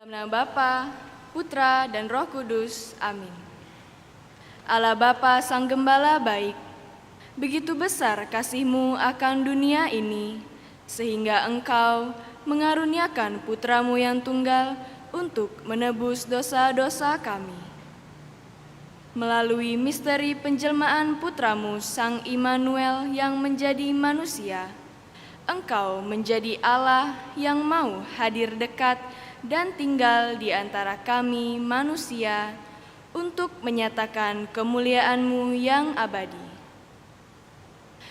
Dalam nama Bapa, Putra, dan Roh Kudus. Amin. Allah Bapa Sang Gembala baik, begitu besar kasih-Mu akan dunia ini, sehingga Engkau mengaruniakan Putra-Mu yang tunggal untuk menebus dosa-dosa kami. Melalui misteri penjelmaan Putra-Mu Sang Immanuel yang menjadi manusia, Engkau menjadi Allah yang mau hadir dekat dan tinggal di antara kami manusia untuk menyatakan kemuliaan-Mu yang abadi.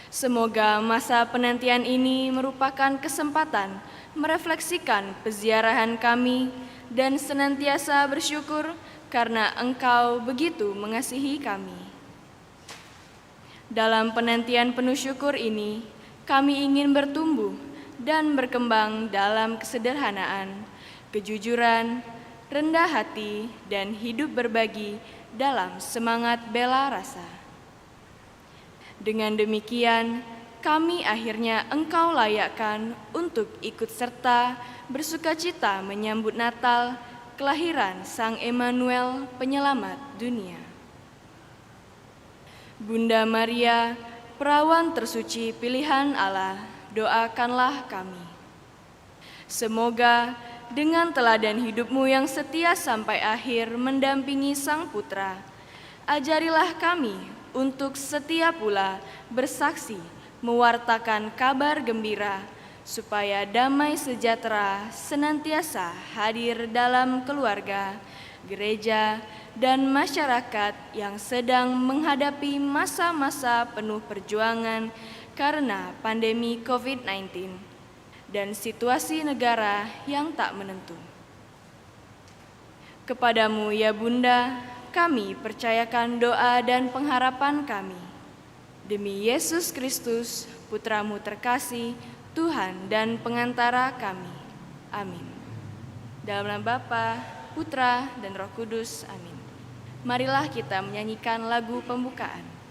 Semoga masa penantian ini merupakan kesempatan merefleksikan peziarahan kami dan senantiasa bersyukur karena Engkau begitu mengasihi kami. Dalam penantian penuh syukur ini, kami ingin bertumbuh dan berkembang dalam kesederhanaan, kejujuran, rendah hati, dan hidup berbagi dalam semangat bela rasa. Dengan demikian, kami akhirnya Engkau layakkan untuk ikut serta bersukacita menyambut Natal, kelahiran Sang Immanuel, penyelamat dunia. Bunda Maria, perawan tersuci pilihan Allah, doakanlah kami. Semoga dengan teladan hidup-Mu yang setia sampai akhir mendampingi Sang Putra, ajarilah kami untuk setia pula bersaksi, mewartakan kabar gembira, supaya damai sejahtera senantiasa hadir dalam keluarga, gereja, dan masyarakat yang sedang menghadapi masa-masa penuh perjuangan karena pandemi COVID-19 dan situasi negara yang tak menentu. Kepadamu ya Bunda, kami percayakan doa dan pengharapan kami. Demi Yesus Kristus, Putra-Mu terkasih, Tuhan dan pengantara kami. Amin. Dalam nama Bapa, Putra, dan Roh Kudus. Amin. Marilah kita menyanyikan lagu pembukaan.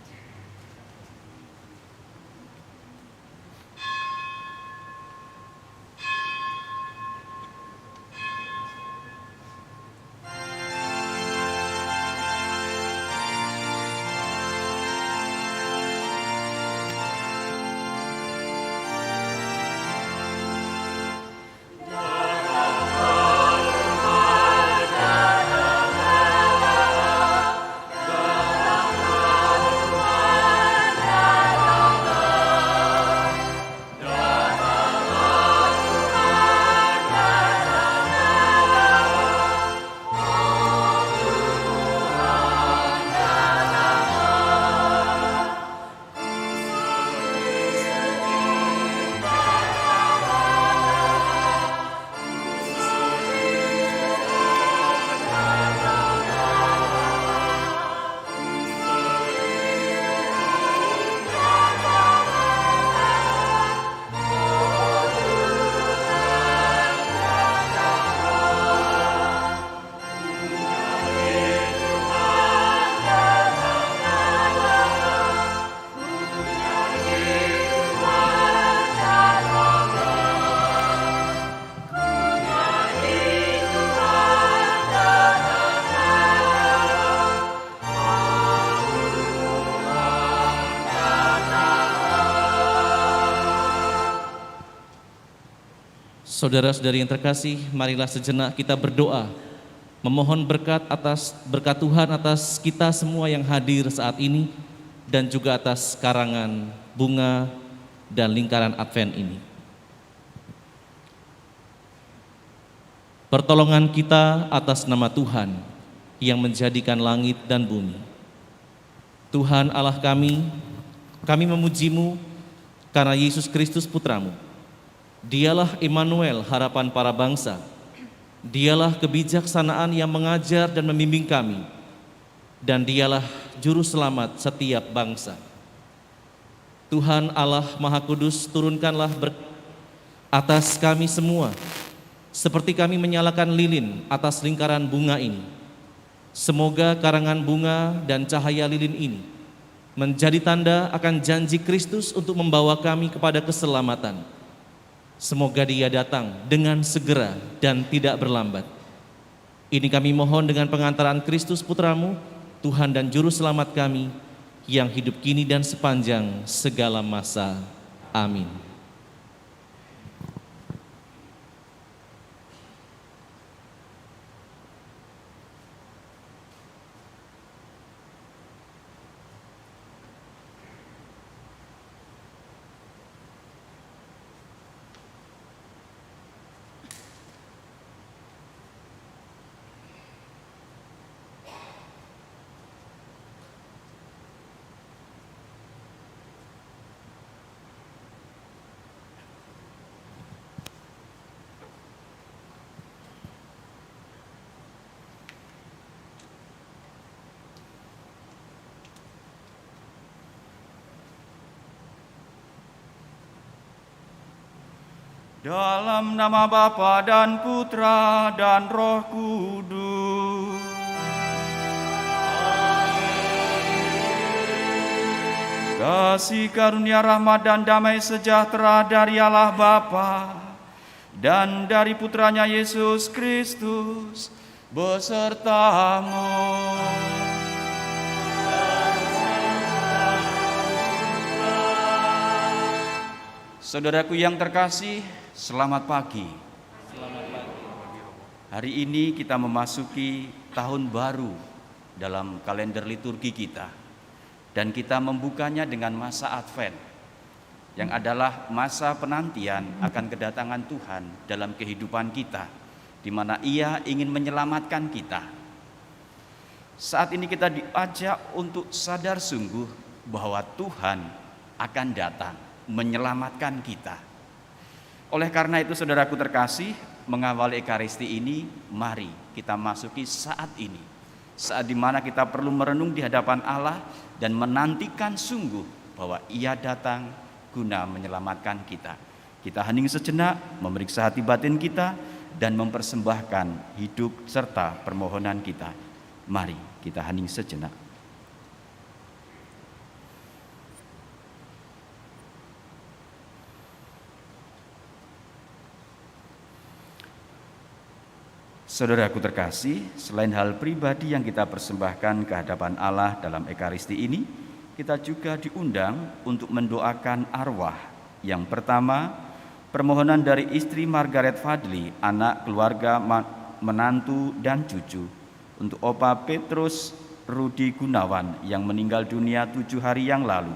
Saudara-saudari yang terkasih, marilah sejenak kita berdoa, memohon berkat Tuhan atas kita semua yang hadir saat ini, dan juga atas karangan bunga dan lingkaran Advent ini. Pertolongan kita atas nama Tuhan yang menjadikan langit dan bumi. Tuhan Allah kami memuji-Mu karena Yesus Kristus Putra-Mu. Dialah Immanuel, harapan para bangsa. Dialah kebijaksanaan yang mengajar dan membimbing kami. Dan Dialah juru selamat setiap bangsa. Tuhan Allah Maha Kudus, turunkanlah berkat atas kami semua, seperti kami menyalakan lilin atas lingkaran bunga ini. Semoga karangan bunga dan cahaya lilin ini menjadi tanda akan janji Kristus untuk membawa kami kepada keselamatan. Semoga Dia datang dengan segera dan tidak berlambat. Ini kami mohon dengan pengantaran Kristus Putramu, Tuhan dan Juru Selamat kami, yang hidup kini dan sepanjang segala masa. Amin. Dalam nama Bapa dan Putra dan Roh Kudus. Kasih karunia rahmat dan damai sejahtera dari Allah Bapa dan dari Putranya Yesus Kristus besertamu. Saudaraku yang terkasih, selamat pagi. Hari ini kita memasuki tahun baru dalam kalender liturgi kita. Dan kita membukanya dengan masa Advent, yang adalah masa penantian akan kedatangan Tuhan dalam kehidupan kita, di mana Ia ingin menyelamatkan kita. Saat ini kita diajak untuk sadar sungguh bahwa Tuhan akan datang menyelamatkan kita. Oleh karena itu, saudaraku terkasih, mengawali Ekaristi ini, mari kita masuki saat ini, saat dimana kita perlu merenung di hadapan Allah dan menantikan sungguh bahwa Ia datang guna menyelamatkan kita. Kita hening sejenak, memeriksa hati batin kita, dan mempersembahkan hidup serta permohonan kita. Mari kita hening sejenak. Saudaraku terkasih, selain hal pribadi yang kita persembahkan ke hadapan Allah dalam Ekaristi ini, kita juga diundang untuk mendoakan arwah. Yang pertama, permohonan dari istri Margaret Fadli, anak, keluarga, menantu, dan cucu, untuk Opa Petrus Rudi Gunawan yang meninggal dunia 7 hari yang lalu.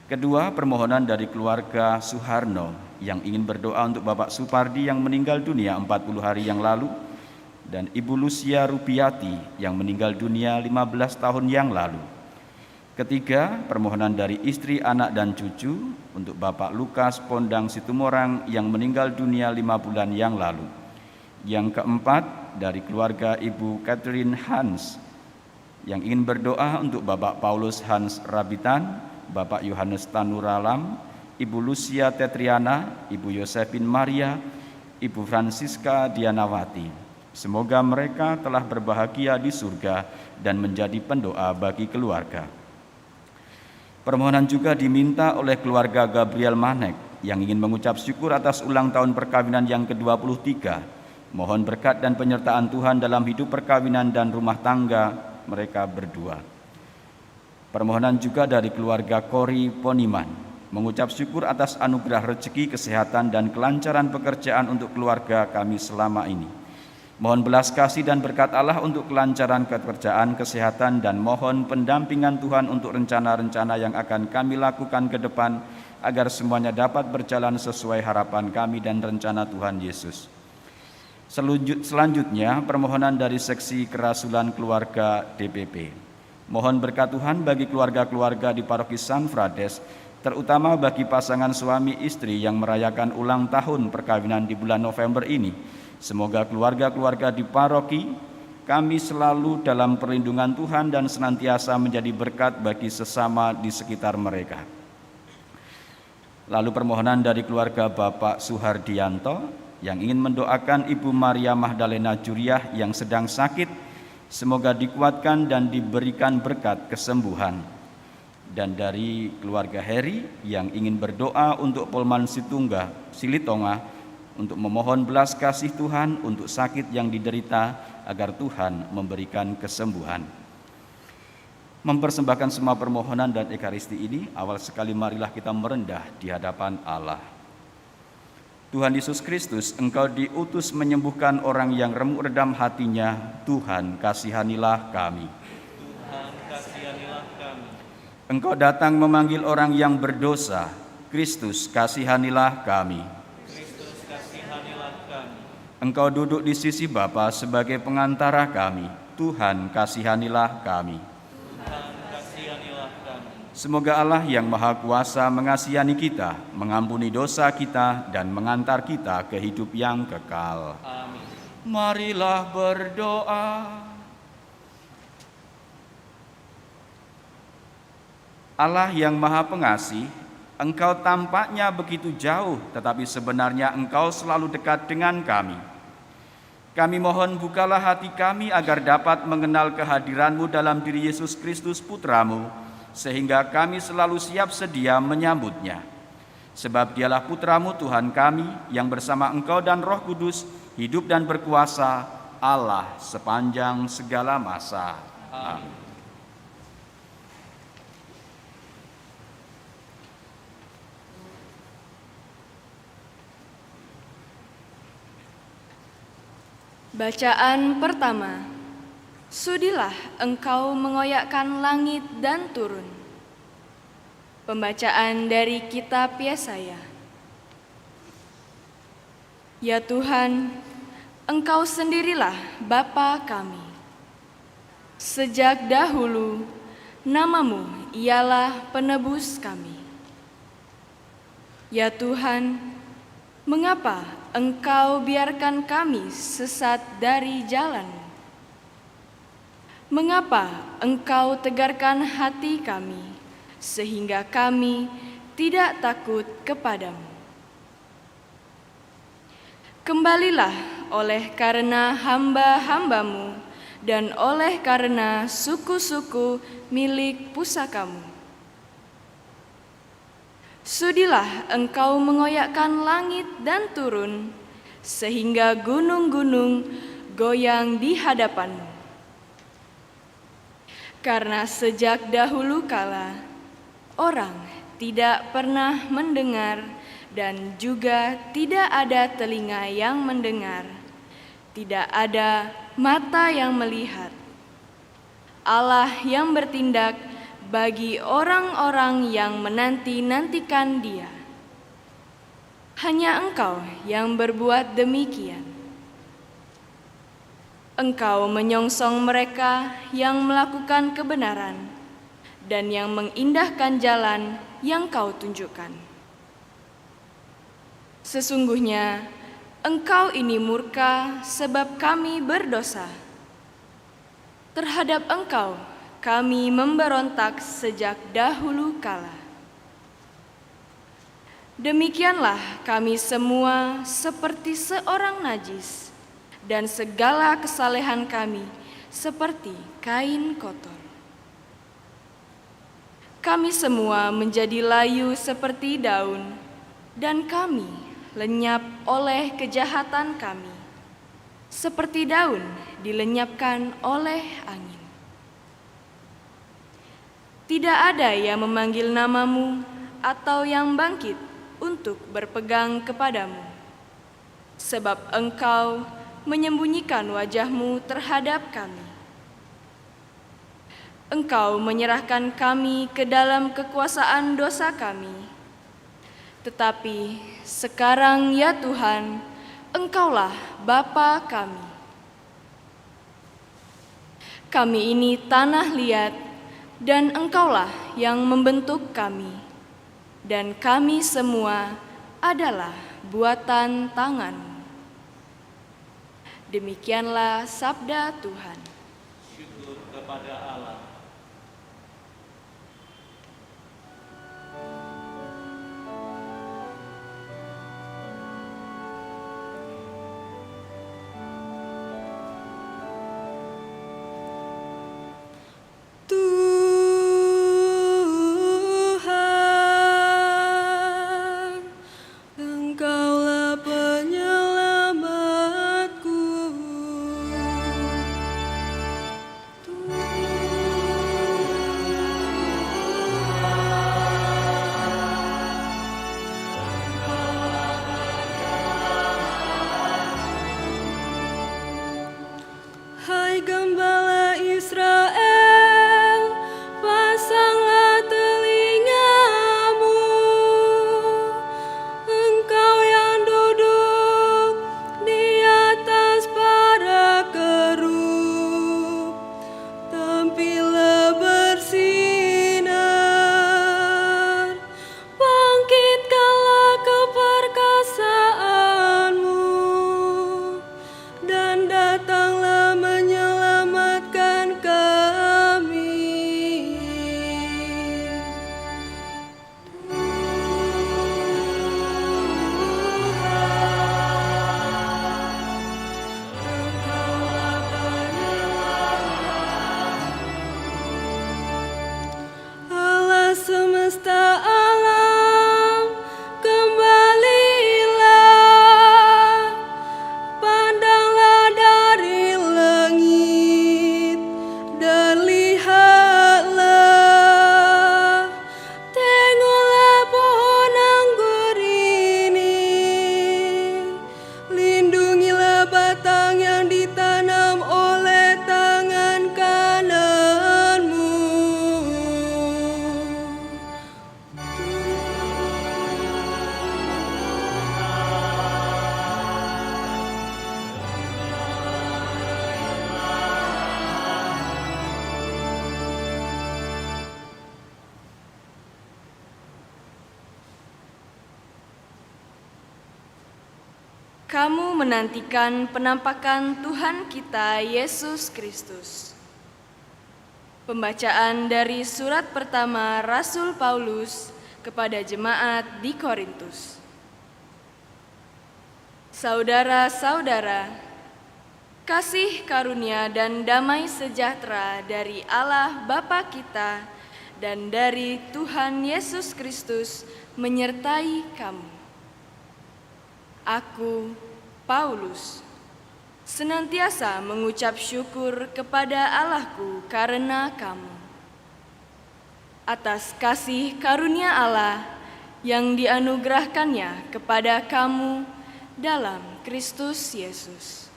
Kedua, permohonan dari keluarga Suharno yang ingin berdoa untuk Bapak Supardi yang meninggal dunia 40 hari yang lalu, dan Ibu Lucia Rubiati yang meninggal dunia 15 tahun yang lalu. Ketiga, permohonan dari istri, anak, dan cucu untuk Bapak Lukas Pondang Situmorang yang meninggal dunia 5 bulan yang lalu. Yang keempat, dari keluarga Ibu Catherine Hans yang ingin berdoa untuk Bapak Paulus Hans Rabitan, Bapak Yohanes Tanuralam, Ibu Lucia Tetriana, Ibu Yosefin Maria, Ibu Francisca Dianawati. Semoga mereka telah berbahagia di surga dan menjadi pendoa bagi keluarga. Permohonan juga diminta oleh keluarga Gabriel Manek yang ingin mengucap syukur atas ulang tahun perkawinan yang ke-23. Mohon berkat dan penyertaan Tuhan dalam hidup perkawinan dan rumah tangga mereka berdua. Permohonan juga dari keluarga Kori Poniman, mengucap syukur atas anugerah rezeki, kesehatan, dan kelancaran pekerjaan untuk keluarga kami selama ini. Mohon belas kasih dan berkat Allah untuk kelancaran pekerjaan, kesehatan, dan mohon pendampingan Tuhan untuk rencana-rencana yang akan kami lakukan ke depan, agar semuanya dapat berjalan sesuai harapan kami dan rencana Tuhan Yesus. Selanjutnya, permohonan dari seksi kerasulan keluarga DPP. Mohon berkat Tuhan bagi keluarga-keluarga di Paroki San Frades, terutama bagi pasangan suami istri yang merayakan ulang tahun perkawinan di bulan November ini. Semoga keluarga-keluarga di paroki kami selalu dalam perlindungan Tuhan dan senantiasa menjadi berkat bagi sesama di sekitar mereka. Lalu permohonan dari keluarga Bapak Suhardianto yang ingin mendoakan Ibu Maria Magdalena Juriah yang sedang sakit, semoga dikuatkan dan diberikan berkat kesembuhan. Dan dari keluarga Heri yang ingin berdoa untuk Polman Silitonga, untuk memohon belas kasih Tuhan untuk sakit yang diderita agar Tuhan memberikan kesembuhan. Mempersembahkan semua permohonan dan ekaristi ini, awal sekali marilah kita merendah di hadapan Allah. Tuhan Yesus Kristus, Engkau diutus menyembuhkan orang yang remuk redam hatinya. Tuhan, kasihanilah kami. Tuhan, kasihanilah kami. Engkau datang memanggil orang yang berdosa. Kristus, kasihanilah kami. Kristus, kasihanilah kami. Engkau duduk di sisi Bapa sebagai pengantara kami. Tuhan, kasihanilah kami. Tuhan, kasihanilah kami. Semoga Allah yang Maha Kuasa mengasihani kita, mengampuni dosa kita, dan mengantar kita ke hidup yang kekal. Amin. Marilah berdoa. Allah yang Maha Pengasih, Engkau tampaknya begitu jauh, tetapi sebenarnya Engkau selalu dekat dengan kami. Kami mohon bukalah hati kami agar dapat mengenal kehadiran-Mu dalam diri Yesus Kristus Putra-Mu, sehingga kami selalu siap sedia menyambutnya. Sebab Dialah Putra-Mu Tuhan kami, yang bersama Engkau dan Roh Kudus hidup dan berkuasa Allah sepanjang segala masa. Amin. Bacaan pertama. Sudilah engkau mengoyakkan langit dan turun. Pembacaan dari kitab Yesaya. Ya Tuhan, Engkau sendirilah Bapa kami. Sejak dahulu, nama-Mu ialah penebus kami. Ya Tuhan, mengapa Engkau biarkan kami sesat dari jalan-Mu? Mengapa Engkau tegarkan hati kami, sehingga kami tidak takut kepadamu? Kembalilah oleh karena hamba-hamba-Mu dan oleh karena suku-suku milik pusaka-Mu. Sudilah Engkau mengoyakkan langit dan turun, sehingga gunung-gunung goyang di hadapan-Mu. Karena sejak dahulu kala, orang tidak pernah mendengar dan juga tidak ada telinga yang mendengar, tidak ada mata yang melihat. Allah yang bertindak bagi orang-orang yang menanti-nantikan Dia. Hanya Engkau yang berbuat demikian. Engkau menyongsong mereka yang melakukan kebenaran dan yang mengindahkan jalan yang Kau tunjukkan. Sesungguhnya Engkau ini murka sebab kami berdosa. Terhadap Engkau kami memberontak sejak dahulu kala. Demikianlah kami semua seperti seorang najis, dan segala kesalehan kami seperti kain kotor. Kami semua menjadi layu seperti daun, dan kami lenyap oleh kejahatan kami, seperti daun dilenyapkan oleh angin. Tidak ada yang memanggil nama-Mu atau yang bangkit untuk berpegang kepadamu, sebab Engkau menyembunyikan wajah-Mu terhadap kami. Engkau menyerahkan kami ke dalam kekuasaan dosa kami. Tetapi sekarang ya Tuhan, Engkaulah Bapa kami. Kami ini tanah liat, dan Engkaulah yang membentuk kami, dan kami semua adalah buatan tangan-Mu. Demikianlah sabda Tuhan. Syukur kepada Allah. Tuhan, Engkaulah penyelamatku. Kamu menantikan penampakan Tuhan kita Yesus Kristus. Pembacaan dari surat pertama Rasul Paulus kepada jemaat di Korintus. Saudara-saudara, kasih karunia dan damai sejahtera dari Allah Bapa kita dan dari Tuhan Yesus Kristus menyertai kamu. Aku, Paulus, senantiasa mengucap syukur kepada Allahku karena kamu, atas kasih karunia Allah yang dianugerahkannya kepada kamu dalam Kristus Yesus.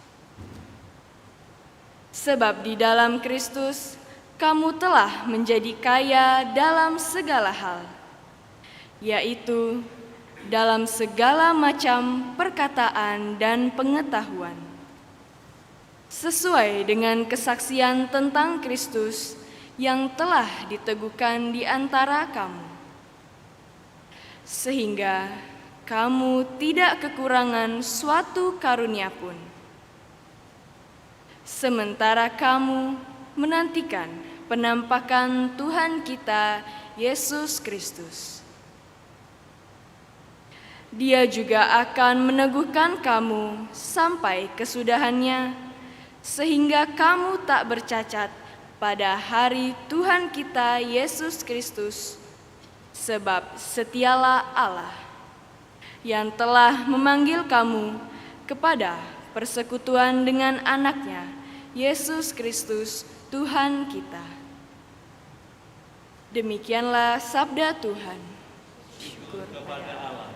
Sebab di dalam Kristus kamu telah menjadi kaya dalam segala hal, yaitu dalam segala macam perkataan dan pengetahuan, sesuai dengan kesaksian tentang Kristus yang telah diteguhkan di antara kamu, sehingga kamu tidak kekurangan suatu karunia pun, sementara kamu menantikan penampakan Tuhan kita Yesus Kristus. Dia juga akan meneguhkan kamu sampai kesudahannya, sehingga kamu tak bercacat pada hari Tuhan kita Yesus Kristus. Sebab setialah Allah yang telah memanggil kamu kepada persekutuan dengan anaknya, Yesus Kristus Tuhan kita. Demikianlah sabda Tuhan. Syukur kepada Allah.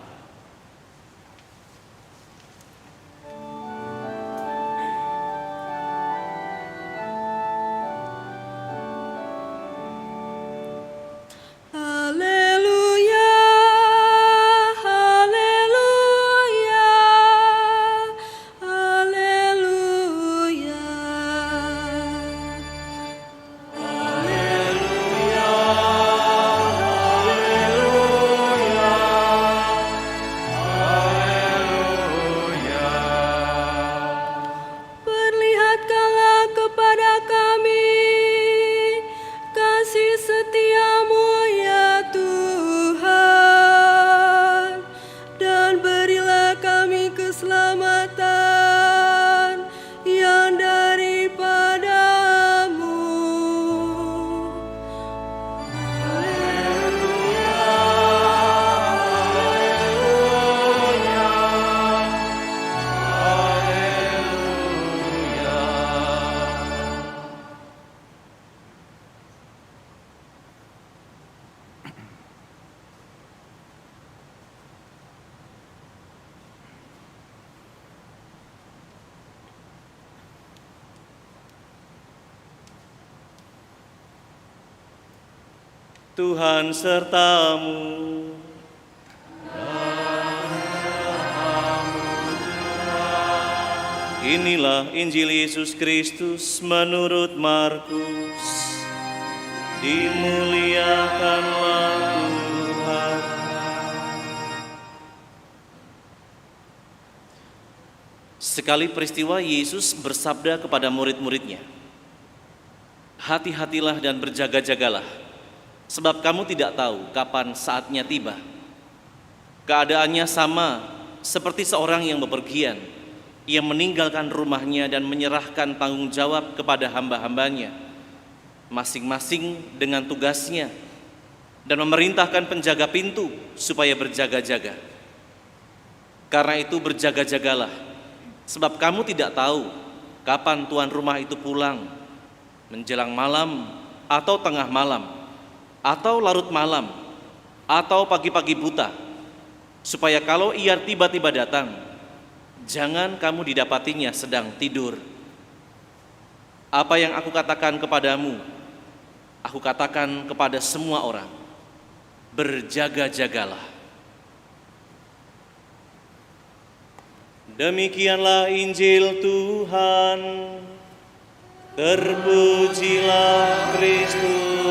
Tuhan sertamu. Inilah Injil Yesus Kristus menurut Markus. Dimuliakanlah Tuhan. Sekali peristiwa Yesus bersabda kepada murid-muridnya, "Hati-hatilah dan berjaga-jagalah, sebab kamu tidak tahu kapan saatnya tiba." Keadaannya sama seperti seorang yang bepergian, yang meninggalkan rumahnya dan menyerahkan tanggung jawab kepada hamba-hambanya, masing-masing dengan tugasnya, dan memerintahkan penjaga pintu supaya berjaga-jaga. Karena itu berjaga-jagalah, sebab kamu tidak tahu kapan tuan rumah itu pulang, menjelang malam atau tengah malam, atau larut malam, atau pagi-pagi buta, supaya kalau ia tiba-tiba datang, jangan kamu didapatinya sedang tidur. Apa yang aku katakan kepadamu, aku katakan kepada semua orang, berjaga-jagalah. Demikianlah Injil Tuhan. Terpujilah Kristus.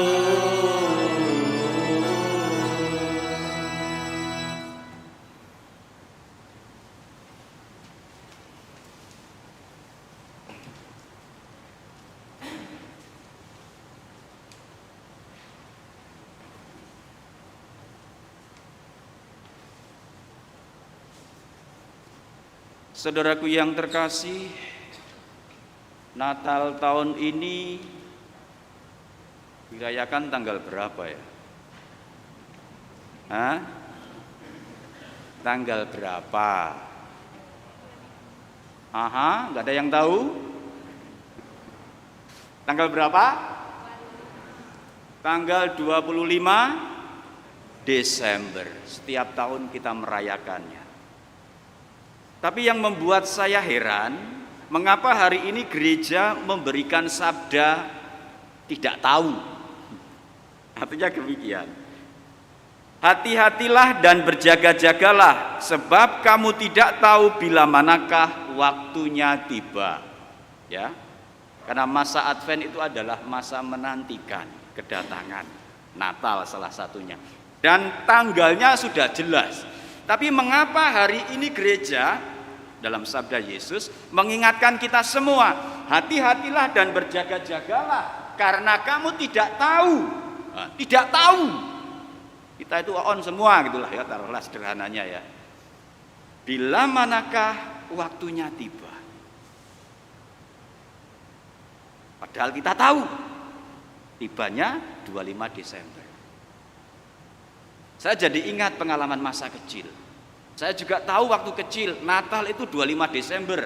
Saudaraku yang terkasih, Natal tahun ini dirayakan tanggal berapa ya? Tanggal berapa? Nggak ada yang tahu? Tanggal berapa? Tanggal 25 Desember. Setiap tahun kita merayakannya. Tapi yang membuat saya heran, mengapa hari ini gereja memberikan sabda tidak tahu? Artinya demikian. Hati-hatilah dan berjaga-jagalah, sebab kamu tidak tahu bila manakah waktunya tiba. Ya, karena masa Advent itu adalah masa menantikan kedatangan Natal salah satunya. Dan tanggalnya sudah jelas. Tapi mengapa hari ini gereja dalam sabda Yesus mengingatkan kita semua, hati-hatilah dan berjaga-jagalah karena kamu tidak tahu. Tidak tahu. Kita itu on semua gitulah ya, taruhlah sederhananya ya. Bila manakah waktunya tiba? Padahal kita tahu tibanya 25 Desember. Saya jadi ingat pengalaman masa kecil. Saya juga tahu waktu kecil Natal itu 25 Desember.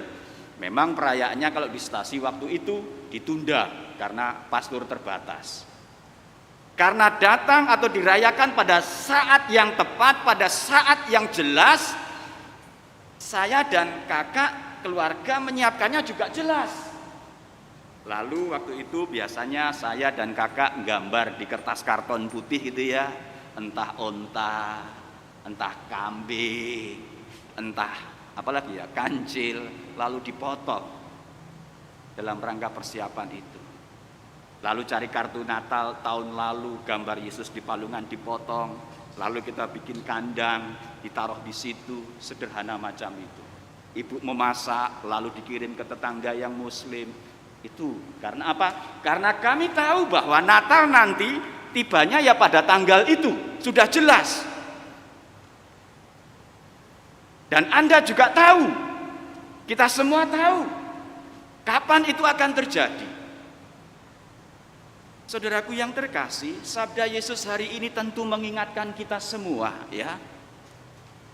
Memang perayaannya kalau di stasi waktu itu ditunda karena pastor terbatas. Karena datang atau dirayakan pada saat yang tepat, pada saat yang jelas, saya dan kakak keluarga menyiapkannya juga jelas. Lalu waktu itu biasanya saya dan kakak gambar di kertas karton putih gitu ya, entah onta, entah kambing, entah apalagi ya, kancil, lalu dipotong dalam rangka persiapan itu. Lalu cari kartu Natal tahun lalu, gambar Yesus di palungan dipotong, lalu kita bikin kandang, ditaruh di situ, sederhana macam itu. Ibu memasak, lalu dikirim ke tetangga yang muslim. Itu karena apa? Karena kami tahu bahwa Natal nanti tibanya ya pada tanggal itu, sudah jelas. Dan Anda juga tahu, kita semua tahu kapan itu akan terjadi. Saudaraku yang terkasih, sabda Yesus hari ini tentu mengingatkan kita semua ya,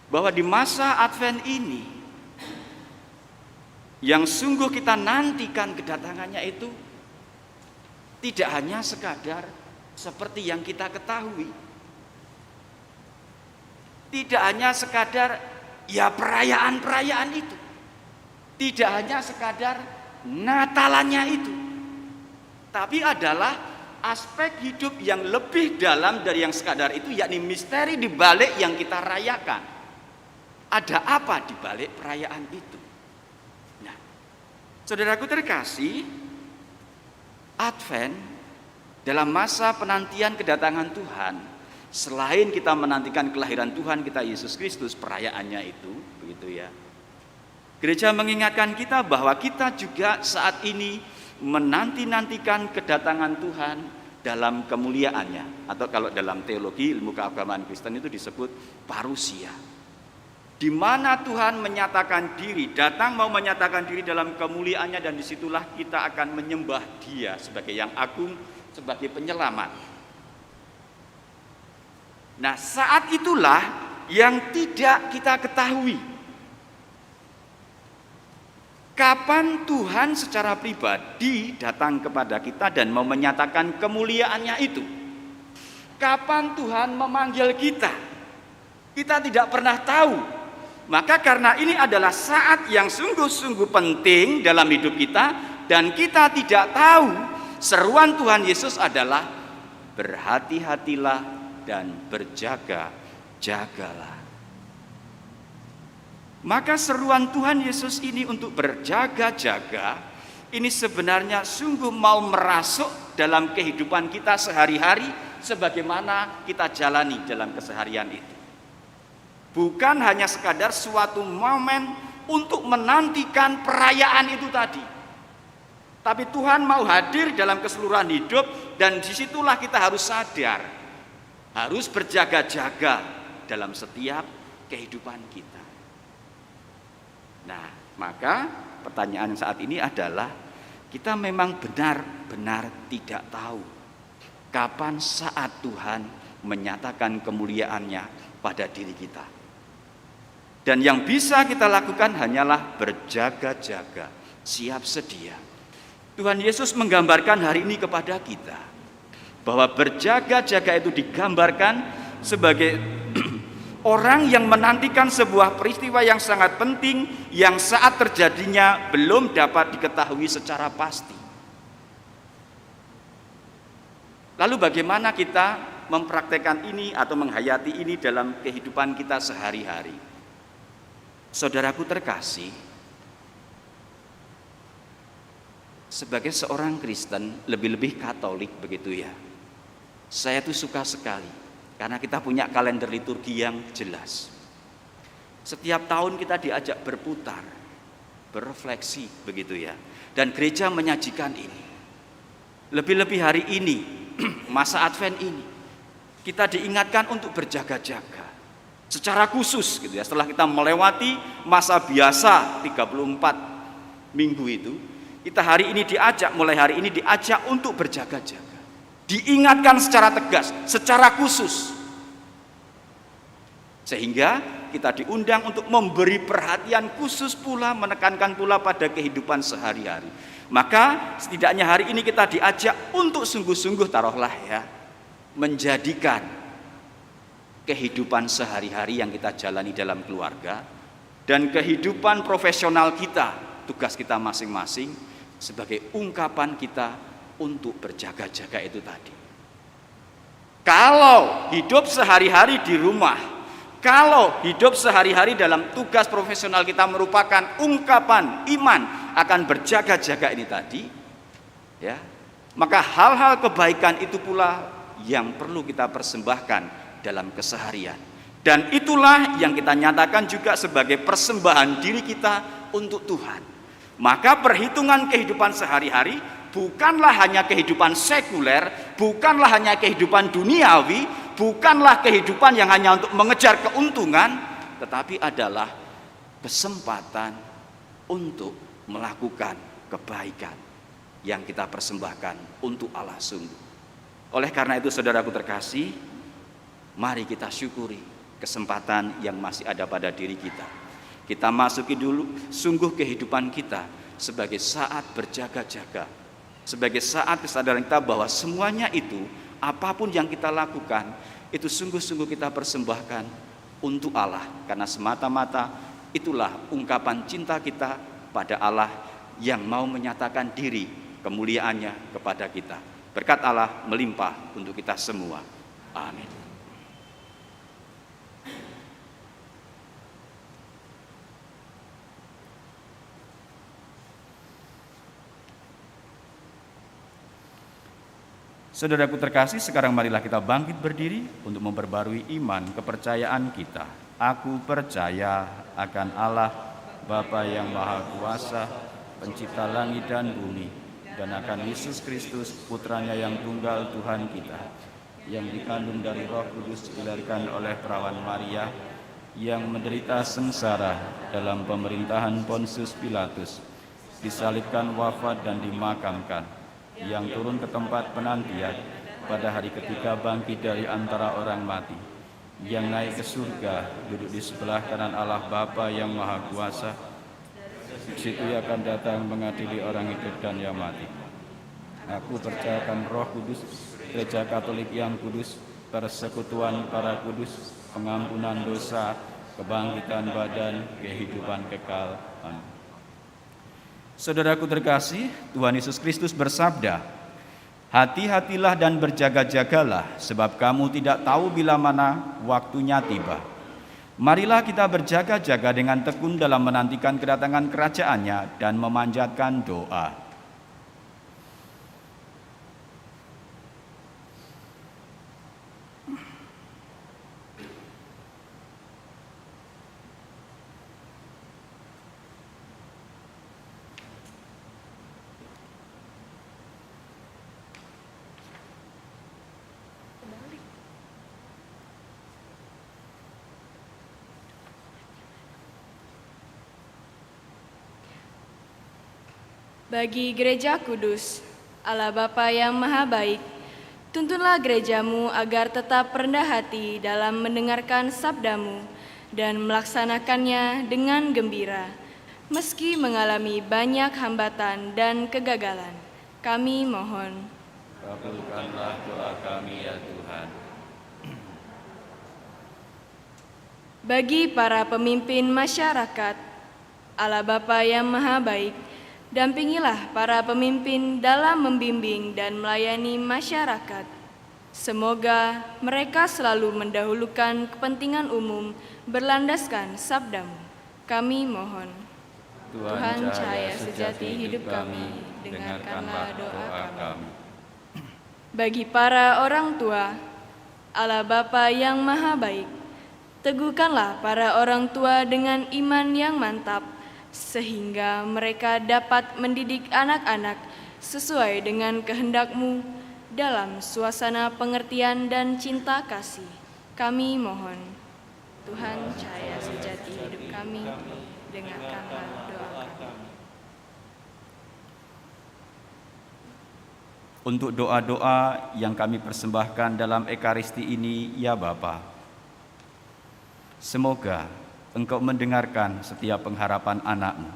bahwa di masa Advent ini yang sungguh kita nantikan kedatangannya itu tidak hanya sekadar seperti yang kita ketahui, tidak hanya sekadar ya perayaan-perayaan itu, tidak hanya sekadar Natalannya itu, tapi adalah aspek hidup yang lebih dalam dari yang sekadar itu, yakni misteri di balik yang kita rayakan. Ada apa di balik perayaan itu? Nah, saudaraku terkasih, Advent dalam masa penantian kedatangan Tuhan, selain kita menantikan kelahiran Tuhan kita Yesus Kristus, perayaannya itu, begitu ya. Gereja mengingatkan kita bahwa kita juga saat ini menanti-nantikan kedatangan Tuhan dalam kemuliaannya, atau kalau dalam teologi ilmu keagamaan Kristen itu disebut parusia, di mana Tuhan menyatakan diri, datang mau menyatakan diri dalam kemuliaannya, dan disitulah kita akan menyembah Dia sebagai yang agung, sebagai penyelamat. Nah, saat itulah yang tidak kita ketahui. Kapan Tuhan secara pribadi datang kepada kita dan mau menyatakan kemuliaannya itu? Kapan Tuhan memanggil kita? Kita tidak pernah tahu. Maka karena ini adalah saat yang sungguh-sungguh penting dalam hidup kita, dan kita tidak tahu, seruan Tuhan Yesus adalah berhati-hatilah dan berjaga-jagalah. Maka seruan Tuhan Yesus ini untuk berjaga-jaga, ini sebenarnya sungguh mau merasuk dalam kehidupan kita sehari-hari, sebagaimana kita jalani dalam keseharian itu. Bukan hanya sekadar suatu momen untuk menantikan perayaan itu tadi, tapi Tuhan mau hadir dalam keseluruhan hidup, dan disitulah kita harus sadar, harus berjaga-jaga dalam setiap kehidupan kita. Nah, Maka pertanyaan saat ini adalah, kita memang benar-benar tidak tahu kapan saat Tuhan menyatakan kemuliaannya pada diri kita. Dan yang bisa kita lakukan hanyalah berjaga-jaga, siap sedia. Tuhan Yesus menggambarkan hari ini kepada kita bahwa berjaga-jaga itu digambarkan sebagai orang yang menantikan sebuah peristiwa yang sangat penting yang saat terjadinya belum dapat diketahui secara pasti. Lalu bagaimana kita mempraktekkan ini atau menghayati ini dalam kehidupan kita sehari-hari? Saudaraku terkasih, sebagai seorang Kristen, lebih-lebih Katolik begitu ya, saya tuh suka sekali karena kita punya kalender liturgi yang jelas. Setiap tahun kita diajak berputar, berefleksi begitu ya. Dan gereja menyajikan ini. Lebih-lebih hari ini, masa Advent ini, kita diingatkan untuk berjaga-jaga. Secara khusus gitu ya, setelah kita melewati masa biasa 34 minggu itu, kita hari ini mulai hari ini diajak untuk berjaga-jaga. Diingatkan secara tegas, secara khusus. Sehingga kita diundang untuk memberi perhatian khusus pula, menekankan pula pada kehidupan sehari-hari. Maka setidaknya hari ini kita diajak untuk sungguh-sungguh taruhlah ya, menjadikan kehidupan sehari-hari yang kita jalani dalam keluarga dan kehidupan profesional kita, tugas kita masing-masing sebagai ungkapan kita untuk berjaga-jaga itu tadi. Kalau hidup sehari-hari di rumah, kalau hidup sehari-hari dalam tugas profesional kita merupakan ungkapan iman akan berjaga-jaga ini tadi, ya, maka hal-hal kebaikan itu pula yang perlu kita persembahkan dalam keseharian. Dan itulah yang kita nyatakan juga sebagai persembahan diri kita untuk Tuhan. Maka perhitungan kehidupan sehari-hari bukanlah hanya kehidupan sekuler, bukanlah hanya kehidupan duniawi, bukanlah kehidupan yang hanya untuk mengejar keuntungan, tetapi adalah kesempatan untuk melakukan kebaikan yang kita persembahkan untuk Allah sungguh. Oleh karena itu saudaraku terkasih, mari kita syukuri kesempatan yang masih ada pada diri kita. Kita masuki dulu sungguh kehidupan kita sebagai saat berjaga-jaga, sebagai saat kesadaran kita bahwa semuanya itu, apapun yang kita lakukan, itu sungguh-sungguh kita persembahkan untuk Allah. Karena semata-mata itulah ungkapan cinta kita pada Allah yang mau menyatakan diri kemuliaannya kepada kita. Berkat Allah melimpah untuk kita semua. Amin. Saudaraku terkasih, sekarang marilah kita bangkit berdiri untuk memperbarui iman kepercayaan kita. Aku percaya akan Allah, Bapa yang Maha Kuasa, Pencipta langit dan bumi, dan akan Yesus Kristus, Putranya yang tunggal Tuhan kita, yang dikandung dari Roh Kudus, dilahirkan oleh perawan Maria, yang menderita sengsara dalam pemerintahan Pontius Pilatus, disalibkan, wafat dan dimakamkan, yang turun ke tempat penantian, pada hari ketiga bangkit dari antara orang mati, yang naik ke surga, duduk di sebelah kanan Allah Bapa yang Maha Kuasa. Di situ Ia akan datang mengadili orang hidup dan yang mati. Aku percayakan Roh Kudus, Gereja Katolik yang kudus, persekutuan para kudus, pengampunan dosa, kebangkitan badan, kehidupan kekal. Amin. Saudaraku terkasih, Tuhan Yesus Kristus bersabda, hati-hatilah dan berjaga-jagalah, sebab kamu tidak tahu bila mana waktunya tiba. Marilah kita berjaga-jaga dengan tekun dalam menantikan kedatangan kerajaan-Nya dan memanjatkan doa. Bagi Gereja Kudus, Allah Bapa yang Maha Baik, tuntunlah gerejamu agar tetap rendah hati dalam mendengarkan sabdamu dan melaksanakannya dengan gembira, meski mengalami banyak hambatan dan kegagalan. Kami mohon. Kabulkanlah doa kami ya Tuhan. Bagi para pemimpin masyarakat, Allah Bapa yang Maha Baik, dampingilah para pemimpin dalam membimbing dan melayani masyarakat. Semoga mereka selalu mendahulukan kepentingan umum berlandaskan sabdamu. Kami mohon. Tuhan cahaya sejati hidup kami, dengarkanlah doa kami. Bagi para orang tua, Allah Bapa yang Maha Baik, teguhkanlah para orang tua dengan iman yang mantap, sehingga mereka dapat mendidik anak-anak sesuai dengan kehendak-Mu dalam suasana pengertian dan cinta kasih. Kami mohon. Tuhan cahaya sejati hidup kami, dengarkanlah doa kami. Untuk doa-doa yang kami persembahkan dalam Ekaristi ini, ya Bapa, semoga Engkau mendengarkan setiap pengharapan anak-Mu,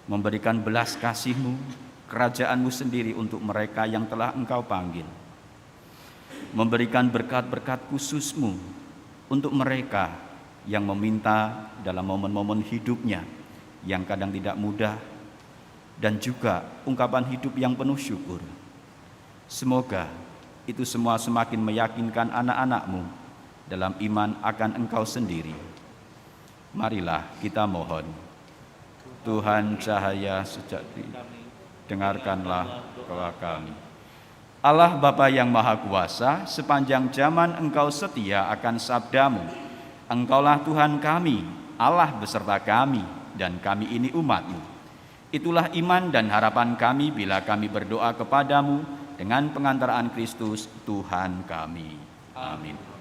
memberikan belas kasih-Mu, kerajaan-Mu sendiri untuk mereka yang telah Engkau panggil, memberikan berkat-berkat khusus-Mu untuk mereka yang meminta dalam momen-momen hidupnya yang kadang tidak mudah, dan juga ungkapan hidup yang penuh syukur. Semoga itu semua semakin meyakinkan anak-anak-Mu dalam iman akan Engkau sendiri. Marilah kita mohon. Tuhan cahaya sejati, dengarkanlah doa kami. Allah Bapa yang Maha Kuasa, sepanjang zaman Engkau setia akan sabdamu. Engkaulah Tuhan kami, Allah beserta kami, dan kami ini umat-Mu. Itulah iman dan harapan kami bila kami berdoa kepadamu dengan pengantaraan Kristus Tuhan kami. Amin.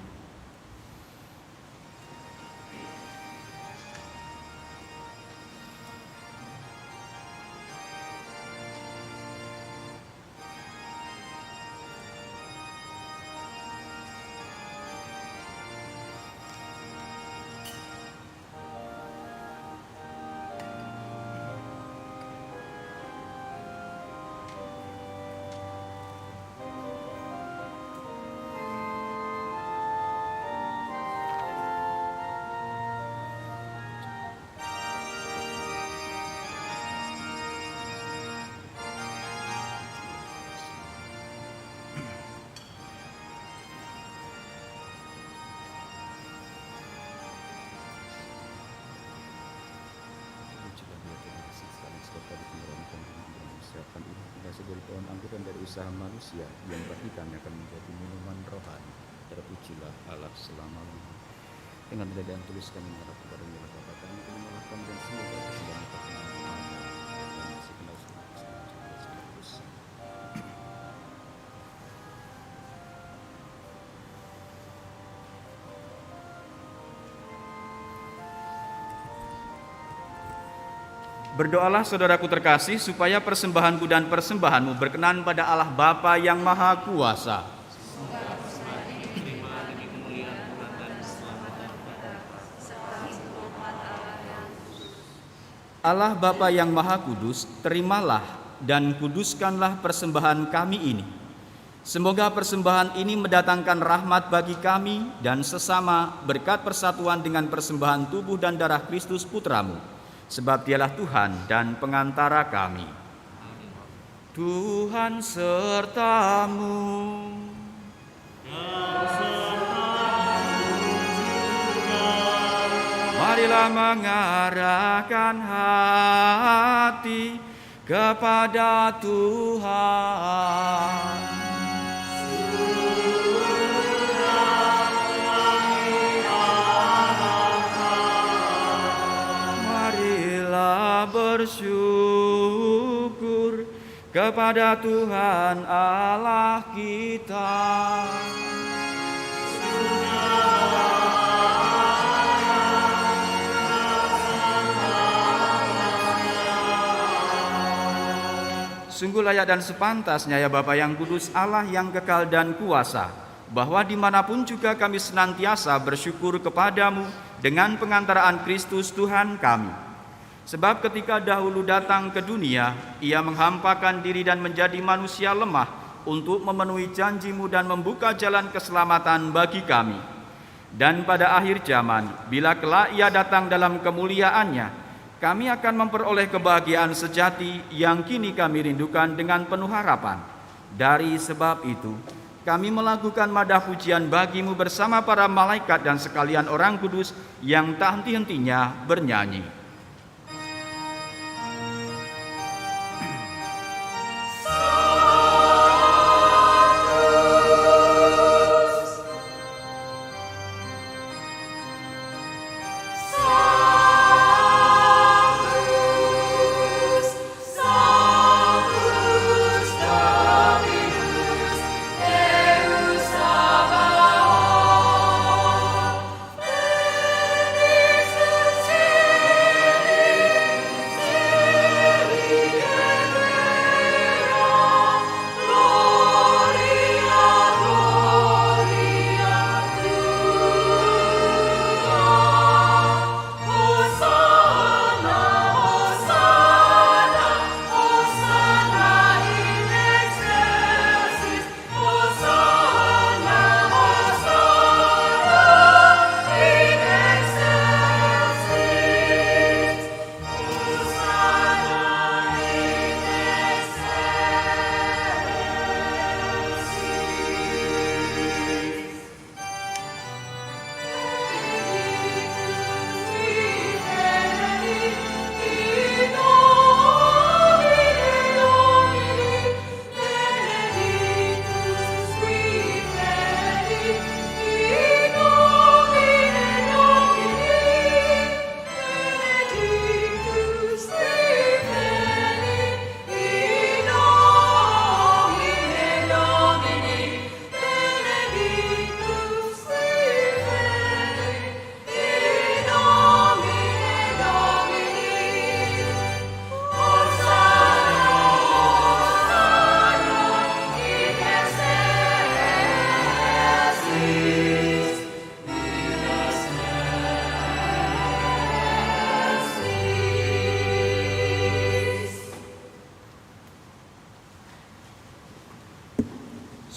Segala pohon anggur dari usaha manusia yang bagi kami akan menjadi minuman rohani. Terpujilah Allah selama-lamanya. Dengan tidak tulis kami mengarah kepada milah Bapa kami, terimalah kami dan semoga segala perkenan dan masih kenal terus. Berdoalah saudaraku terkasih supaya persembahanku dan persembahanmu berkenan pada Allah Bapa yang Maha Kuasa. Allah Bapa yang Maha Kudus, terimalah dan kuduskanlah persembahan kami ini. Semoga persembahan ini mendatangkan rahmat bagi kami dan sesama berkat persatuan dengan persembahan tubuh dan darah Kristus Putramu. Sebab dialah Tuhan dan pengantara kami. Tuhan sertamu. Marilah mengarahkan hati kepada Tuhan. Bersyukur kepada Tuhan Allah kita. sungguh layak dan sepantasnya ya Bapa yang kudus, Allah yang kekal dan kuasa, bahwa dimanapun juga kami senantiasa bersyukur kepadamu dengan pengantaraan Kristus Tuhan kami. Sebab ketika dahulu datang ke dunia, ia menghampakan diri dan menjadi manusia lemah untuk memenuhi janjimu dan membuka jalan keselamatan bagi kami. Dan pada akhir zaman, bila kelak ia datang dalam kemuliaannya, kami akan memperoleh kebahagiaan sejati yang kini kami rindukan dengan penuh harapan. Dari sebab itu, kami melakukan madah pujian bagimu bersama para malaikat dan sekalian orang kudus yang tak henti-hentinya bernyanyi.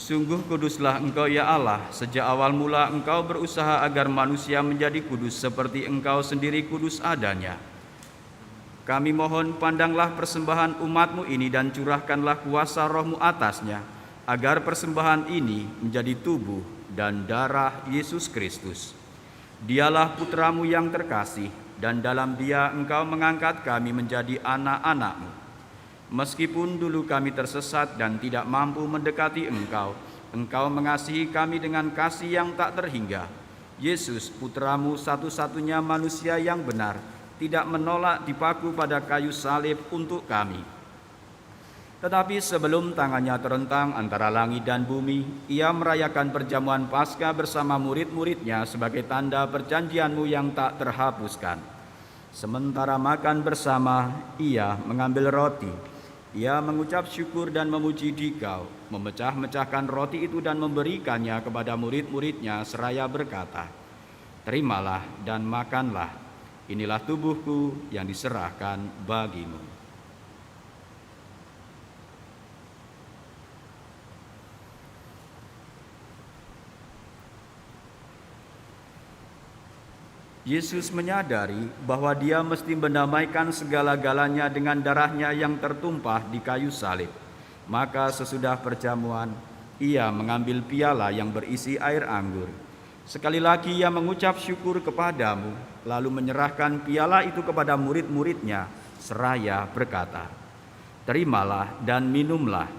Sungguh kuduslah Engkau ya Allah, sejak awal mula Engkau berusaha agar manusia menjadi kudus seperti Engkau sendiri kudus adanya. Kami mohon pandanglah persembahan umat-Mu ini dan curahkanlah kuasa Roh-Mu atasnya, agar persembahan ini menjadi tubuh dan darah Yesus Kristus. Dialah Putra-Mu yang terkasih, dan dalam Dia Engkau mengangkat kami menjadi anak-anak-Mu. Meskipun dulu kami tersesat dan tidak mampu mendekati Engkau, Engkau mengasihi kami dengan kasih yang tak terhingga. Yesus, Putra-Mu satu-satunya manusia yang benar, tidak menolak dipaku pada kayu salib untuk kami. Tetapi sebelum tangannya terentang antara langit dan bumi, ia merayakan perjamuan Paskah bersama murid-muridnya sebagai tanda perjanjian-Mu yang tak terhapuskan. Sementara makan bersama, ia mengambil roti. Ia mengucap syukur dan memuji Dikau, memecah-mecahkan roti itu dan memberikannya kepada murid-muridnya seraya berkata, "Terimalah dan makanlah, inilah tubuhku yang diserahkan bagimu." Yesus menyadari bahwa Dia mesti mendamaikan segala-galanya dengan darahnya yang tertumpah di kayu salib. Maka sesudah perjamuan, Ia mengambil piala yang berisi air anggur. Sekali lagi Ia mengucap syukur kepadamu, lalu menyerahkan piala itu kepada murid-muridnya, seraya berkata, "Terimalah dan minumlah,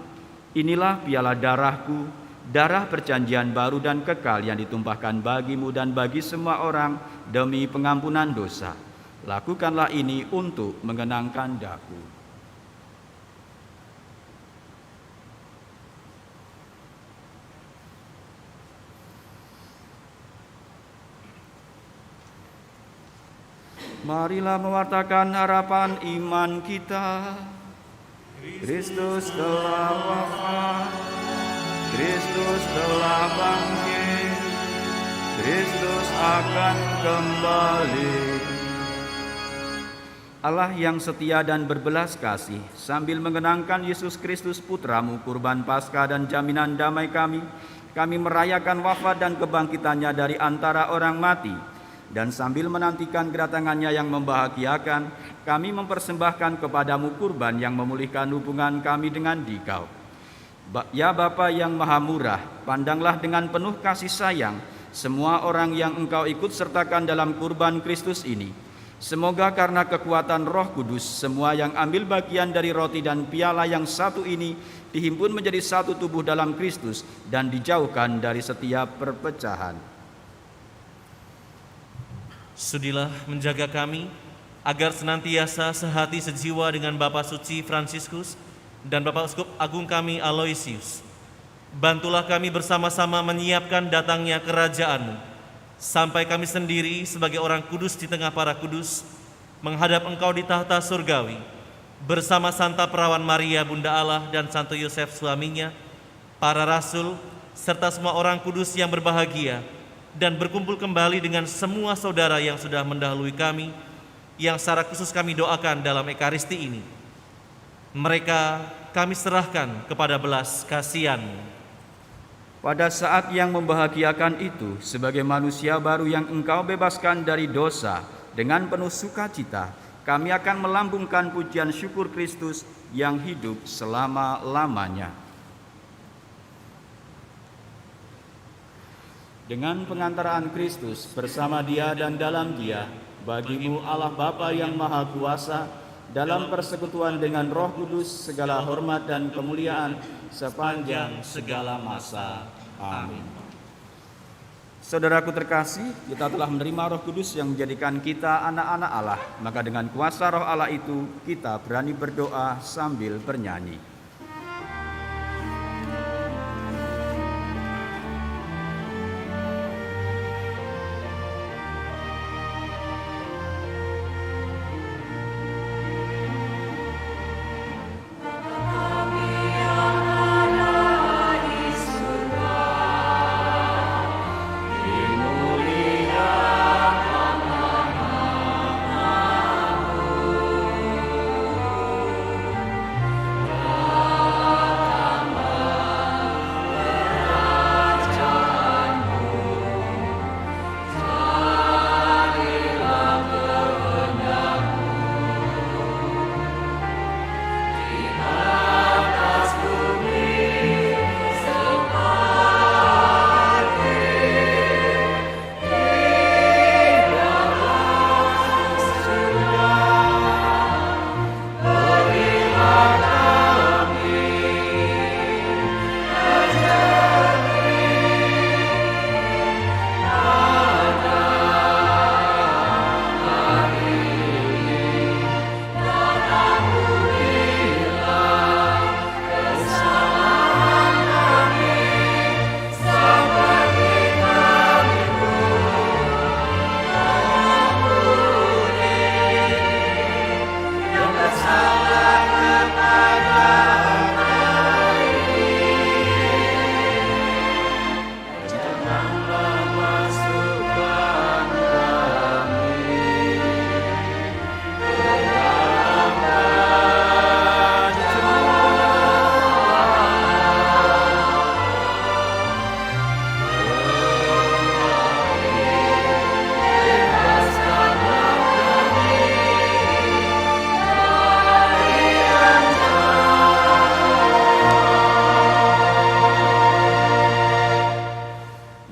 inilah piala darahku, darah perjanjian baru dan kekal yang ditumpahkan bagimu dan bagi semua orang demi pengampunan dosa. Lakukanlah ini untuk mengenangkan daku." Marilah mewartakan harapan iman kita. Kristus telah wafat, Kristus telah bangkit, Kristus akan kembali. Allah yang setia dan berbelas kasih, sambil mengenangkan Yesus Kristus Putra-Mu, kurban Paskah dan jaminan damai kami merayakan wafat dan kebangkitannya dari antara orang mati. Dan sambil menantikan kedatangannya yang membahagiakan, kami mempersembahkan kepadamu kurban yang memulihkan hubungan kami dengan Dikau. Ya Bapa yang Maha Murah, pandanglah dengan penuh kasih sayang semua orang yang Engkau ikut sertakan dalam kurban Kristus ini. Semoga karena kekuatan Roh Kudus, semua yang ambil bagian dari roti dan piala yang satu ini dihimpun menjadi satu tubuh dalam Kristus dan dijauhkan dari setiap perpecahan. Sudilah menjaga kami agar senantiasa sehati sejiwa dengan Bapak Suci Fransiskus dan Bapak Uskup Agung kami Aloysius. Bantulah kami bersama-sama menyiapkan datangnya kerajaan-Mu, sampai kami sendiri sebagai orang kudus di tengah para kudus menghadap Engkau di tahta surgawi, bersama Santa Perawan Maria Bunda Allah dan Santo Yosef suaminya, para rasul, serta semua orang kudus yang berbahagia, dan berkumpul kembali dengan semua saudara yang sudah mendahului kami, yang secara khusus kami doakan dalam Ekaristi ini. Mereka kami serahkan kepada belas kasihan-Mu. Pada saat yang membahagiakan itu, sebagai manusia baru yang Engkau bebaskan dari dosa, dengan penuh sukacita, kami akan melambungkan pujian syukur Kristus yang hidup selama-lamanya. Dengan pengantaraan Kristus bersama Dia dan dalam Dia, bagi-Mu Allah Bapa yang Maha Kuasa, dalam persekutuan dengan Roh Kudus, segala hormat dan kemuliaan sepanjang segala masa. Amin. Saudaraku terkasih, kita telah menerima Roh Kudus yang menjadikan kita anak-anak Allah. Maka dengan kuasa Roh Allah itu, kita berani berdoa sambil bernyanyi.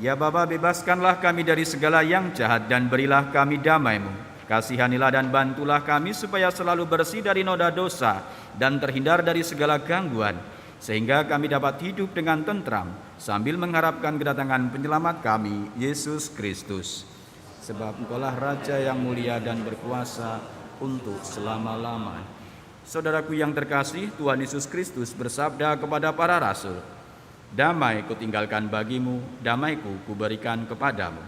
Ya Bapa, bebaskanlah kami dari segala yang jahat dan berilah kami damai-Mu. Kasihanilah dan bantulah kami supaya selalu bersih dari noda dosa dan terhindar dari segala gangguan, sehingga kami dapat hidup dengan tentram sambil mengharapkan kedatangan penyelamat kami, Yesus Kristus. Sebab Engkaulah Raja yang mulia dan berkuasa untuk selama-lamanya. Saudaraku yang terkasih, Tuhan Yesus Kristus bersabda kepada para rasul, "Damai kutinggalkan bagimu, damaiku kuberikan kepadamu."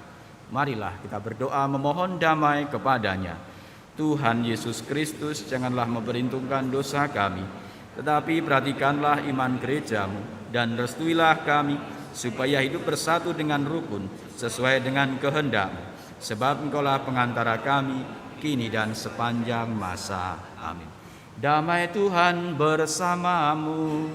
Marilah kita berdoa memohon damai kepadanya. Tuhan Yesus Kristus, janganlah memperhitungkan dosa kami, Tetapi perhatikanlah iman gerejamu dan restuilah kami supaya hidup bersatu dengan rukun sesuai dengan kehendak-Mu. Sebab Engkaulah pengantara kami kini dan sepanjang masa. Amin. Damai Tuhan bersamamu.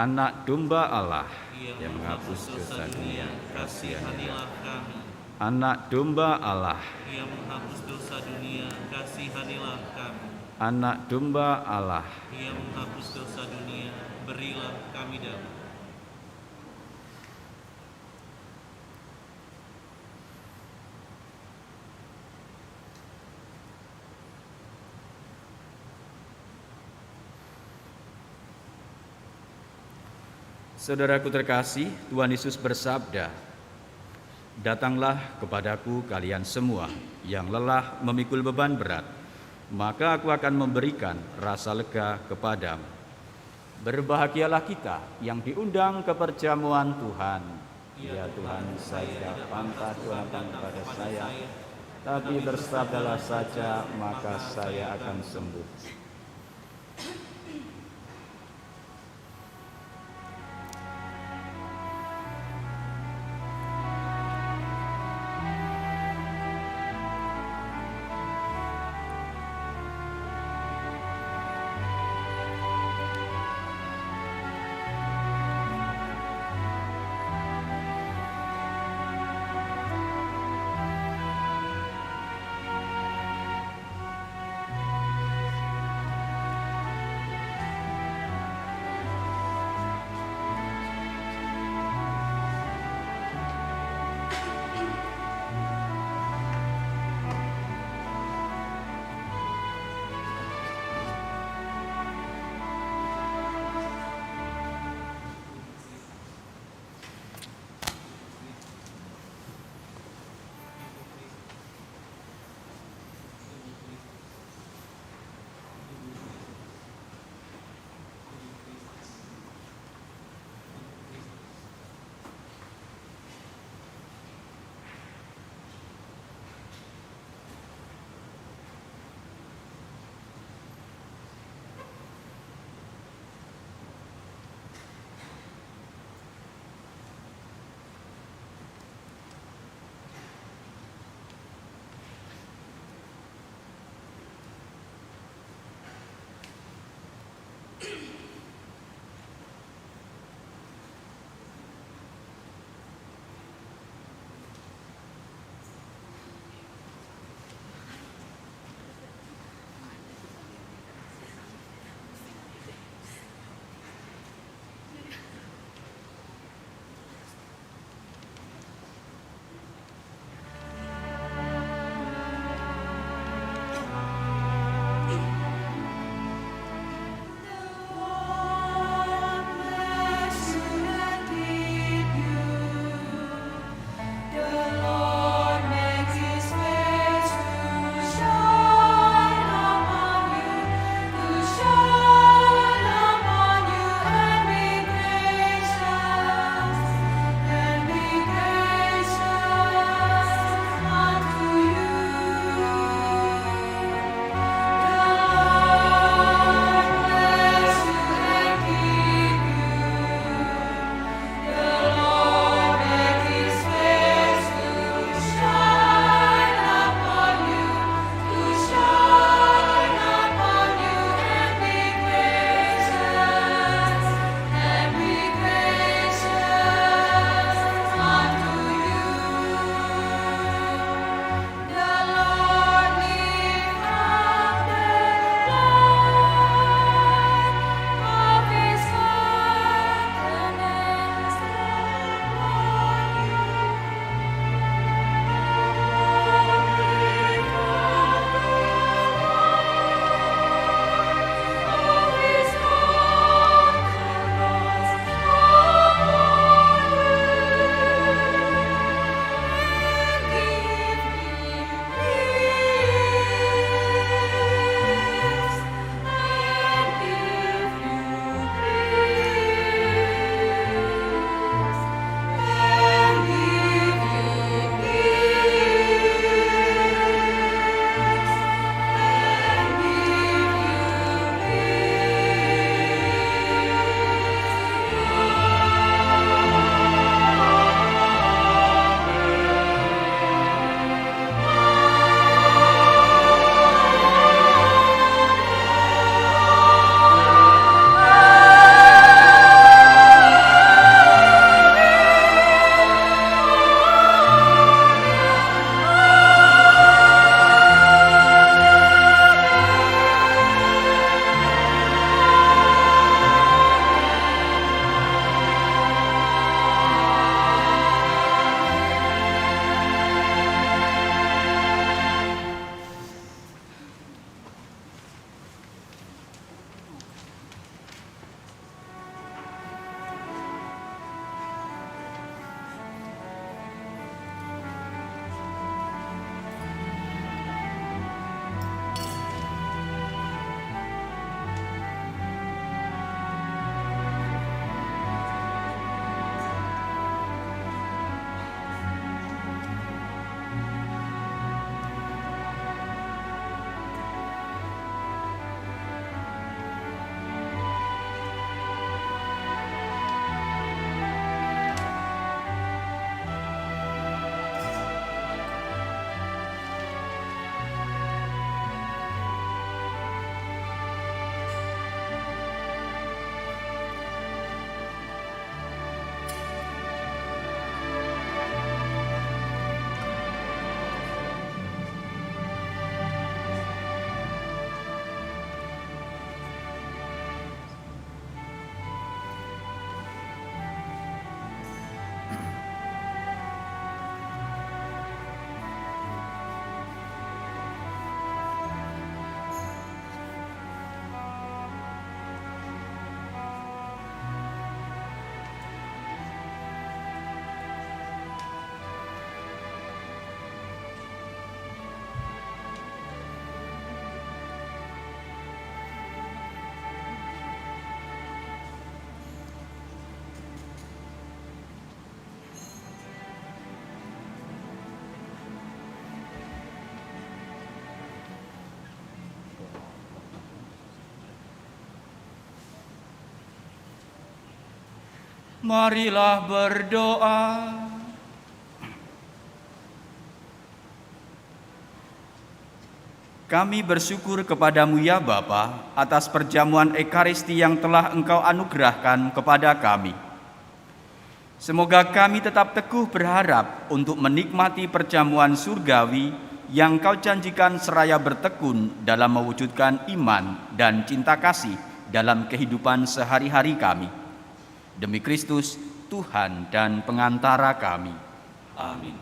Anak domba Allah yang menghapus dosa dunia, kasihanilah kami. Anak domba Allah yang menghapus dosa dunia, kasihanilah kami. Anak domba Allah Yang menghapus dosa dunia, berilah kami damai. Saudaraku terkasih, Tuhan Yesus bersabda, "Datanglah kepadaku kalian semua yang lelah memikul beban berat, maka aku akan memberikan rasa lega kepadamu." Berbahagialah kita yang diundang ke perjamuan Tuhan. Ya Tuhan, saya tidak pantas datang kepada saya, tapi bersabdalah saja, maka saya akan sembuh. Marilah berdoa. Kami bersyukur kepadamu ya Bapa atas perjamuan Ekaristi yang telah Engkau anugerahkan kepada kami. Semoga kami tetap teguh berharap untuk menikmati perjamuan surgawi yang Kau janjikan seraya bertekun dalam mewujudkan iman dan cinta kasih dalam kehidupan sehari-hari kami. Demi Kristus, Tuhan dan pengantara kami. Amin.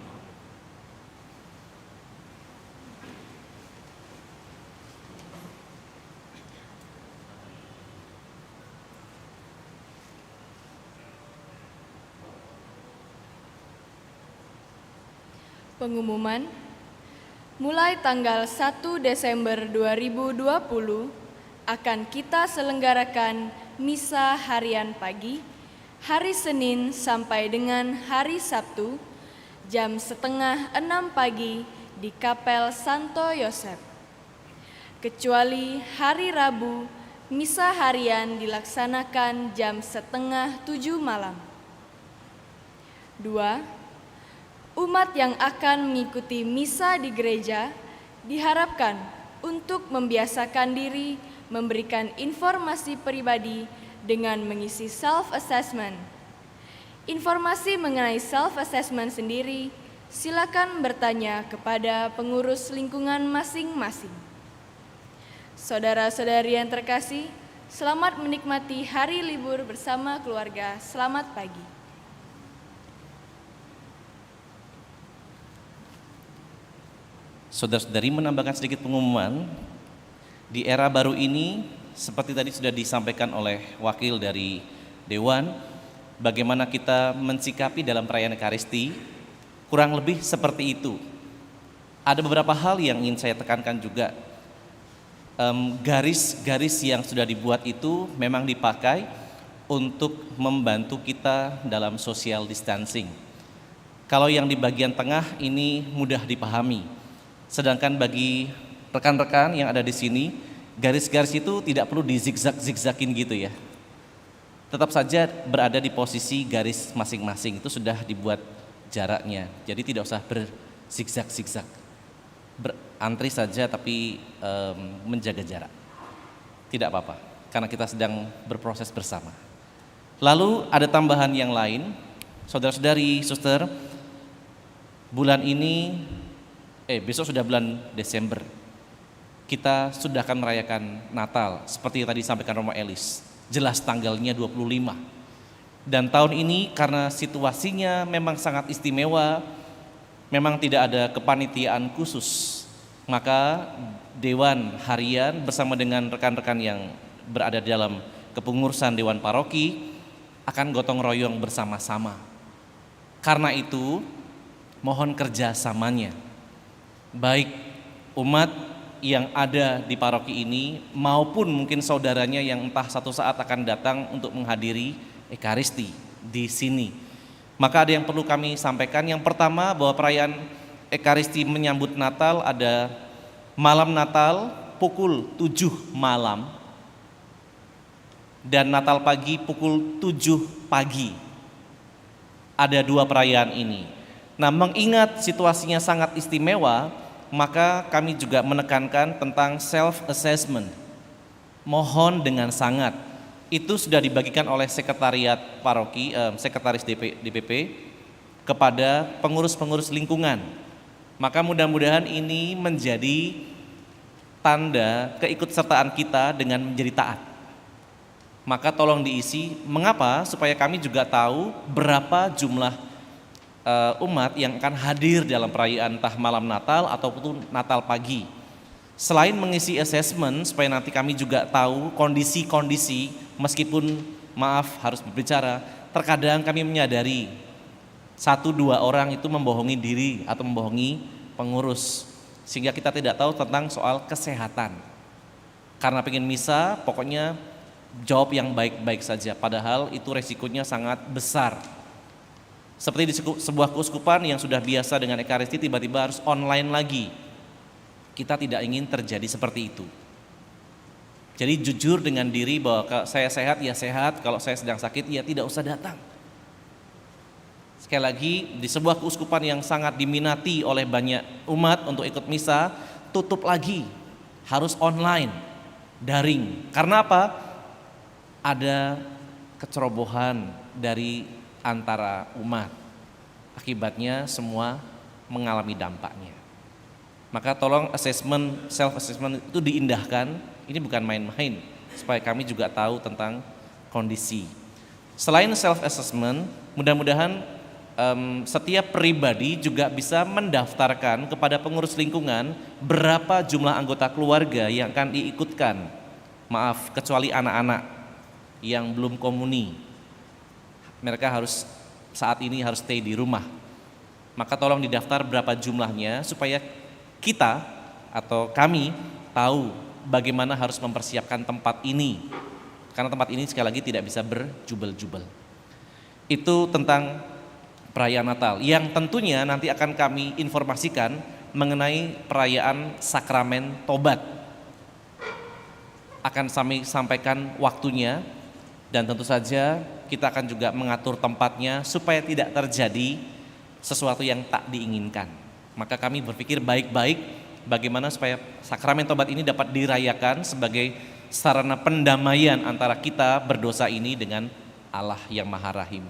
Pengumuman, mulai tanggal 1 Desember 2020 akan kita selenggarakan misa harian pagi, hari Senin sampai dengan hari Sabtu, jam 5:30 pagi di Kapel Santo Yosef. Kecuali hari Rabu, misa harian dilaksanakan jam 6:30 malam. 2. Umat yang akan mengikuti misa di gereja diharapkan untuk membiasakan diri memberikan informasi pribadi dengan mengisi self-assessment. Informasi mengenai self-assessment sendiri silakan bertanya kepada pengurus lingkungan masing-masing. Saudara-saudari yang terkasih, selamat menikmati hari libur bersama keluarga. Selamat pagi. Saudara-saudari, menambahkan sedikit pengumuman, di era baru ini seperti tadi sudah disampaikan oleh wakil dari Dewan, bagaimana kita mensikapi dalam perayaan Ekaristi, kurang lebih seperti itu. Ada beberapa hal yang ingin saya tekankan juga. Garis-garis yang sudah dibuat itu memang dipakai untuk membantu kita dalam social distancing. Kalau yang di bagian tengah ini mudah dipahami. Sedangkan bagi rekan-rekan yang ada di sini, garis-garis itu tidak perlu di-zigzag-zigzagin gitu ya. Tetap saja berada di posisi garis masing-masing, itu sudah dibuat jaraknya. Jadi tidak usah berzigzag-zigzag. Berantri saja tapi menjaga jarak. Tidak apa-apa, karena kita sedang berproses bersama. Lalu ada tambahan yang lain, saudara-saudari, suster, bulan ini besok sudah bulan Desember. Kita sudah akan merayakan Natal seperti yang tadi disampaikan Romo Elis. Jelas tanggalnya 25. Dan tahun ini karena situasinya memang sangat istimewa, memang tidak ada kepanitiaan khusus, maka Dewan Harian bersama dengan rekan-rekan yang berada di dalam kepengurusan Dewan Paroki akan gotong royong bersama-sama. Karena itu mohon kerjasamanya, baik umat yang ada di paroki ini maupun mungkin saudaranya yang entah satu saat akan datang untuk menghadiri Ekaristi di sini. Maka ada yang perlu kami sampaikan. Yang pertama, bahwa perayaan Ekaristi menyambut Natal ada malam Natal pukul 7 malam dan Natal pagi pukul 7 pagi. Ada dua perayaan ini. Nah, mengingat situasinya sangat istimewa, maka kami juga menekankan tentang self-assessment. Mohon dengan sangat, itu sudah dibagikan oleh sekretariat paroki, sekretaris DPP kepada pengurus-pengurus lingkungan. Maka mudah-mudahan ini menjadi tanda keikutsertaan kita dengan menjadi taat. Maka tolong diisi, mengapa? Supaya kami juga tahu berapa jumlah umat yang akan hadir dalam perayaan entah malam Natal ataupun Natal pagi. Selain mengisi assessment supaya nanti kami juga tahu kondisi-kondisi, meskipun maaf harus berbicara, terkadang kami menyadari 1-2 orang itu membohongi diri atau membohongi pengurus, sehingga kita tidak tahu tentang soal kesehatan. Karena pengen misa, pokoknya jawab yang baik-baik saja, padahal itu resikonya sangat besar. Seperti di sebuah keuskupan yang sudah biasa dengan Ekaristi tiba-tiba harus online lagi. Kita tidak ingin terjadi seperti itu. Jadi jujur dengan diri bahwa kalau saya sehat ya sehat, kalau saya sedang sakit ya tidak usah datang. Sekali lagi, di sebuah keuskupan yang sangat diminati oleh banyak umat untuk ikut misa, tutup lagi, harus online, daring. Karena apa? Ada kecerobohan dari antara umat. Akibatnya semua mengalami dampaknya. Maka tolong self assessment itu diindahkan. Ini bukan main-main, supaya kami juga tahu tentang kondisi. Selain self assessment, mudah-mudahan setiap pribadi juga bisa mendaftarkan kepada pengurus lingkungan berapa jumlah anggota keluarga yang akan diikutkan. Maaf, kecuali anak-anak yang belum komuni. Mereka harus saat ini harus stay di rumah. Maka tolong didaftar berapa jumlahnya supaya kita atau kami tahu bagaimana harus mempersiapkan tempat ini. Karena tempat ini sekali lagi tidak bisa berjubel-jubel. Itu tentang perayaan Natal yang tentunya nanti akan kami informasikan mengenai perayaan sakramen tobat. Akan kami sampaikan waktunya dan tentu saja kita akan juga mengatur tempatnya supaya tidak terjadi sesuatu yang tak diinginkan. Maka kami berpikir baik-baik bagaimana supaya sakramen tobat ini dapat dirayakan sebagai sarana pendamaian antara kita berdosa ini dengan Allah yang Maha Rahim.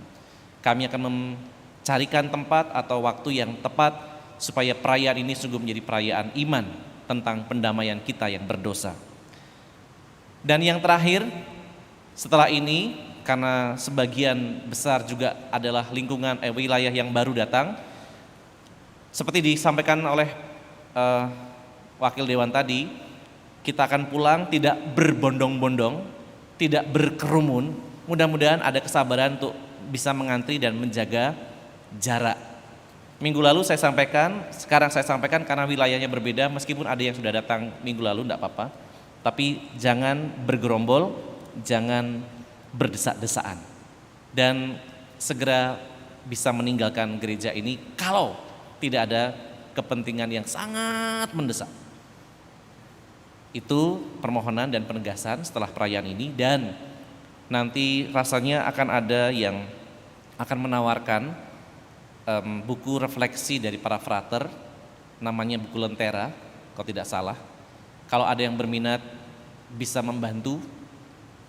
Kami akan mencarikan tempat atau waktu yang tepat supaya perayaan ini sungguh menjadi perayaan iman tentang pendamaian kita yang berdosa. Dan yang terakhir, setelah ini karena sebagian besar juga adalah lingkungan wilayah yang baru datang, seperti disampaikan oleh wakil dewan tadi, kita akan pulang tidak berbondong-bondong, tidak berkerumun. Mudah-mudahan ada kesabaran untuk bisa mengantri dan menjaga jarak. Minggu lalu saya sampaikan, sekarang saya sampaikan karena wilayahnya berbeda, meskipun ada yang sudah datang minggu lalu tidak apa-apa. Tapi jangan bergerombol, jangan berdesak-desaan. Dan segera bisa meninggalkan gereja ini kalau tidak ada kepentingan yang sangat mendesak. Itu permohonan dan penegasan setelah perayaan ini, dan nanti rasanya akan ada yang akan menawarkan buku refleksi dari para frater, namanya buku Lentera kalau tidak salah. Kalau ada yang berminat bisa membantu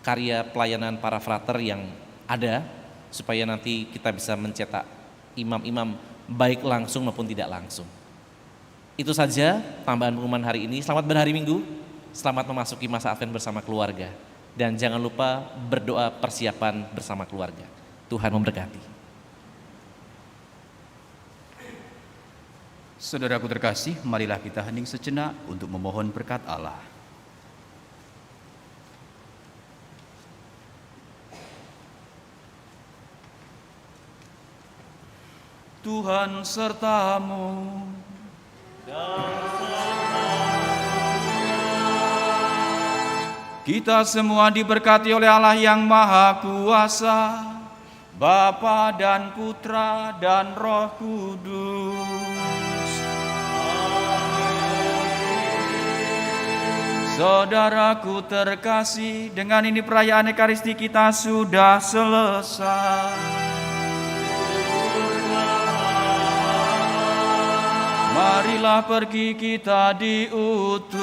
karya pelayanan para frater yang ada supaya nanti kita bisa mencetak imam-imam baik langsung maupun tidak langsung. Itu saja tambahan pengumuman hari ini. Selamat berhari Minggu, selamat memasuki masa Advent bersama keluarga. Dan jangan lupa berdoa persiapan bersama keluarga. Tuhan memberkati. Saudaraku terkasih, marilah kita hening sejenak untuk memohon berkat Allah. Tuhan sertamu. Kita semua diberkati oleh Allah yang Maha Kuasa, Bapa dan Putra dan Roh Kudus. Saudaraku terkasih, dengan ini perayaan Ekaristi kita sudah selesai. Marilah pergi kita diutus